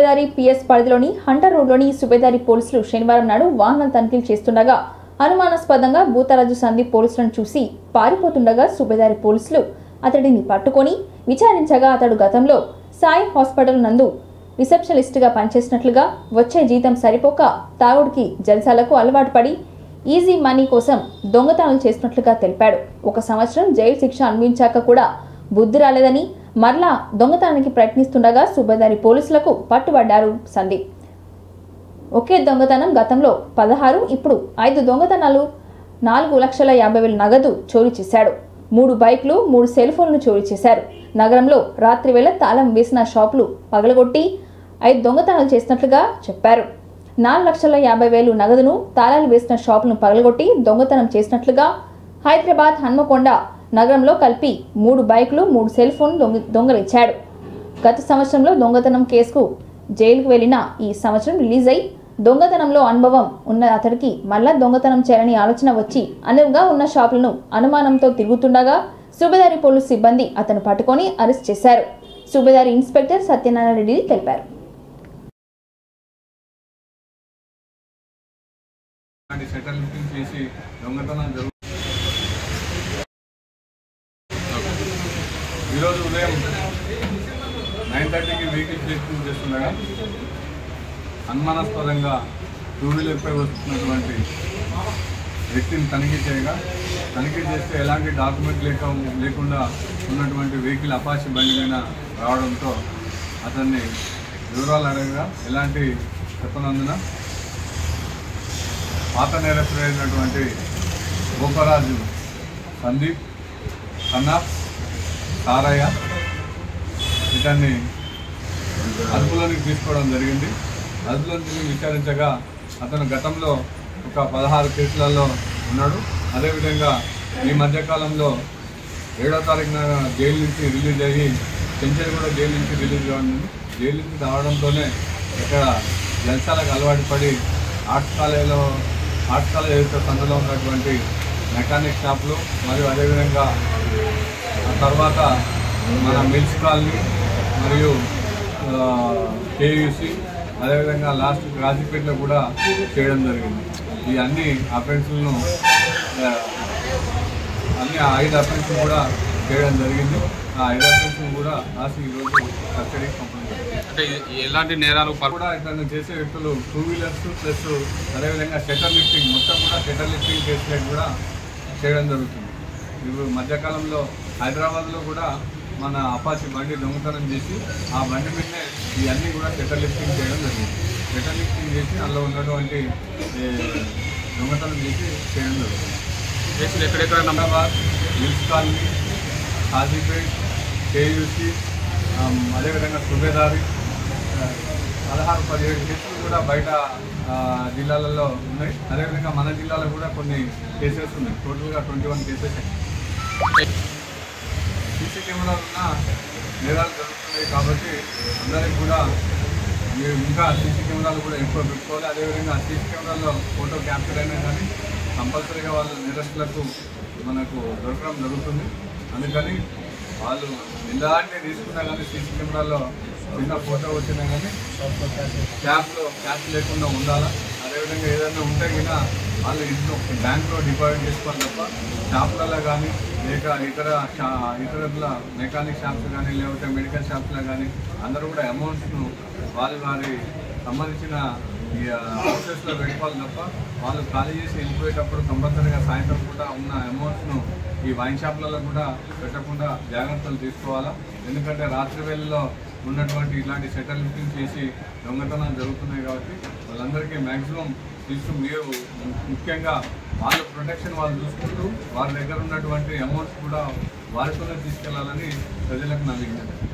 Subedari PS పరిధిలోని Hunter రోడ్లోని సుబేదారి పోలీసులు శనివారం నాడు వాహనం తనిఖీలు చేస్తుండగా అనుమానాస్పదంగా భూతరాజు సందీప్ పోలీసులను చూసి పారిపోతుండగా సుబేదారి పోలీసులు అతడిని పట్టుకొని విచారించగా అతడు గతంలో సాయి హాస్పిటల్ నందు రిసెప్షనిస్ట్గా పనిచేసినట్లుగా వచ్చే జీతం సరిపోక తాగుడికి జల్సాలకు అలవాటు పడి ఈజీ మనీ కోసం దొంగతనాలు చేసినట్లుగా తెలిపాడు. 1 సంవత్సరం జైలు శిక్ష అనుభవించాక కూడా బుద్ధి రాలేదని మరలా దొంగతనానికి ప్రయత్నిస్తుండగా సుబేదారి పోలీసులకు పట్టుబడ్డారు సందీప్. ఒకే దొంగతనం గతంలో 16, ఇప్పుడు 5 దొంగతనాలు 4,50,000 నగదు చోరీ చేశాడు. 3 బైక్లు, 3 సెల్ ఫోన్లు చోరీ చేశారు. నగరంలో రాత్రి వేళ తాళం వేసిన షాపులు పగలగొట్టి 5 దొంగతనాలు చేసినట్లుగా చెప్పారు. 4,50,000 నగదును తాళాలు వేసిన షాపులను పగలగొట్టి దొంగతనం చేసినట్లుగా హైదరాబాద్ హన్మకొండ నగరంలో కలిపి 3 బైక్లు, 3 సెల్ ఫోన్ దొంగలించాడు. గత సంవత్సరంలో దొంగతనం కేసుకు జైలుకు వెళ్లిన ఈ సంవత్సరం రిలీజ్ అయి దొంగతనంలో అనుభవం ఉన్న అతడికి మళ్ళా దొంగతనం చేయాలని ఆలోచన వచ్చి అనువుగా ఉన్న షాపులను అనుమానంతో తిరుగుతుండగా సుబేదారి పోలీసు సిబ్బంది అతను పట్టుకొని అరెస్ట్ చేశారు. సుబేదారి ఇన్స్పెక్టర్ సత్యనారాయణ రెడ్డి తెలిపారు. ఈరోజు ఉదయం 9:30కి వెహికల్ చెకింగ్ చేస్తుండగా అనుమానాస్పదంగా 2 వీలర్పై వస్తున్నటువంటి వ్యక్తిని తనిఖీ చేస్తే ఎలాంటి డాక్యుమెంట్ లేకుండా ఉన్నటువంటి వెహికల్ అపాచీ బండి మీద రావడంతో అతన్ని వివరాలు అడగగా ఎలాంటి చెప్పనందున పాత నేరస్తుడైనటువంటి భూపరాజు సందీప్ కన్నాఫ్ సారయ్య ఇతన్ని అదుపులోనికి తీసుకోవడం జరిగింది. అదుపులోకి విచారించగా అతను గతంలో ఒక 16 కేసులలో ఉన్నాడు. అదేవిధంగా ఈ మధ్యకాలంలో 7వ తారీఖున జైలు నుంచి రిలీజ్ అయ్యి చెంచల్గూడ జైలు నుంచి రిలీజ్ కావడం, జైలు నుంచి రావడంతోనే ఇక్కడ జల్సాలకు అలవాటు పడి ఆర్ట్స్ కాలేజ్ సందులో ఉన్నటువంటి మెకానిక్ షాపులు మరియు అదేవిధంగా ఆ తర్వాత మన మిల్స్ కాలనీ మరియు కేయూసీ అదేవిధంగా లాస్ట్ రాజీపేటలో కూడా చేయడం జరిగింది. ఈ అన్ని అఫెన్సులను 5 అఫెన్సులు కూడా చేయడం జరిగింది. ఆ 5 అఫెన్సులు కూడా లాస్ట్ ఈరోజు కస్టడీకి పంపించారు. అంటే ఎలాంటి నేరాలు కూడా ఇతను చేసే వ్యక్తులు 2 వీలర్స్ ప్లస్ అదేవిధంగా షట్టర్ లిఫ్టింగ్ మొత్తం కూడా షట్టర్ లిఫ్టింగ్ కేసులకు కూడా చేయడం జరుగుతుంది. ఇప్పుడు మధ్యకాలంలో హైదరాబాద్లో కూడా మన అపాచీ బండి దొంగతనం చేసి ఆ బండి మీదనే ఇవన్నీ కూడా షట్టర్ లిఫ్టింగ్ చేయడం జరిగింది. షట్టర్ లిఫ్టింగ్ చేసి అందులో ఉన్నటువంటి దొంగతనం చేసి చేయడం జరుగుతుంది. ఎక్కడెక్కడ హైదరాబాద్, మిల్స్ కాలనీ, హాజీపేట్, కేయూసీ అదేవిధంగా సుబేదారి 16-17 కేసులు కూడా బయట జిల్లాలలో ఉన్నాయి. అదేవిధంగా మన జిల్లాలో కూడా కొన్ని కేసెస్ ఉన్నాయి. టోటల్గా 21 కేసెస్. సీసీ కెమెరాలు ఉన్న నేరాలు జరుగుతున్నాయి కాబట్టి అందరికి కూడా మీరు ఇంకా సీసీ కెమెరాలు కూడా ఎక్కువ పెట్టుకోవాలి. అదేవిధంగా సీసీ కెమెరాల్లో ఫోటో క్యాప్చర్ అయినా కానీ కంపల్సరీగా వాళ్ళ నేరస్తులకు మనకు దొరకడం జరుగుతుంది. అందుకని వాళ్ళు ఎలాంటి తీసుకున్నా కానీ సీసీ కెమెరాలో చిన్న ఫోటో వచ్చినా కానీ క్యాష్ లేకుండా ఉండాలా. అదేవిధంగా ఏదైనా ఉంటే కూడా వాళ్ళు ఇంట్లో బ్యాంక్లో డిపాజిట్ చేసుకోవాలి తప్ప షాపులలో కానీ లేక ఇతర మెకానిక్ షాప్స్ కానీ లేకపోతే మెడికల్ షాప్స్లో కానీ అందరూ కూడా అమౌంట్స్ను వారి సంబంధించిన హౌసెస్లో పెట్టుకోవాలి తప్ప వాళ్ళు ఖాళీ చేసి వెళ్ళిపోయేటప్పుడు కంపల్సరీగా సాయంత్రం కూడా ఉన్న అమౌంట్స్ను ఈ వైన్ షాపులలో కూడా పెట్టకుండా జాగ్రత్తలు తీసుకోవాలా. ఎందుకంటే రాత్రి వేళల్లో ఉన్నటువంటి ఇలాంటి షట్టర్ లిఫ్టింగ్ చేసి దొంగతనాలు జరుగుతున్నాయి కాబట్టి వాళ్ళందరికీ మ్యాక్సిమం మీరు ముఖ్యంగా వాళ్ళ ప్రొటెక్షన్ వాళ్ళు చూసుకుంటూ వారి దగ్గర ఉన్నటువంటి అమౌంట్స్ కూడా వారితోనే తీసుకెళ్లాలని ప్రజలకు నా విజ్ఞప్తి.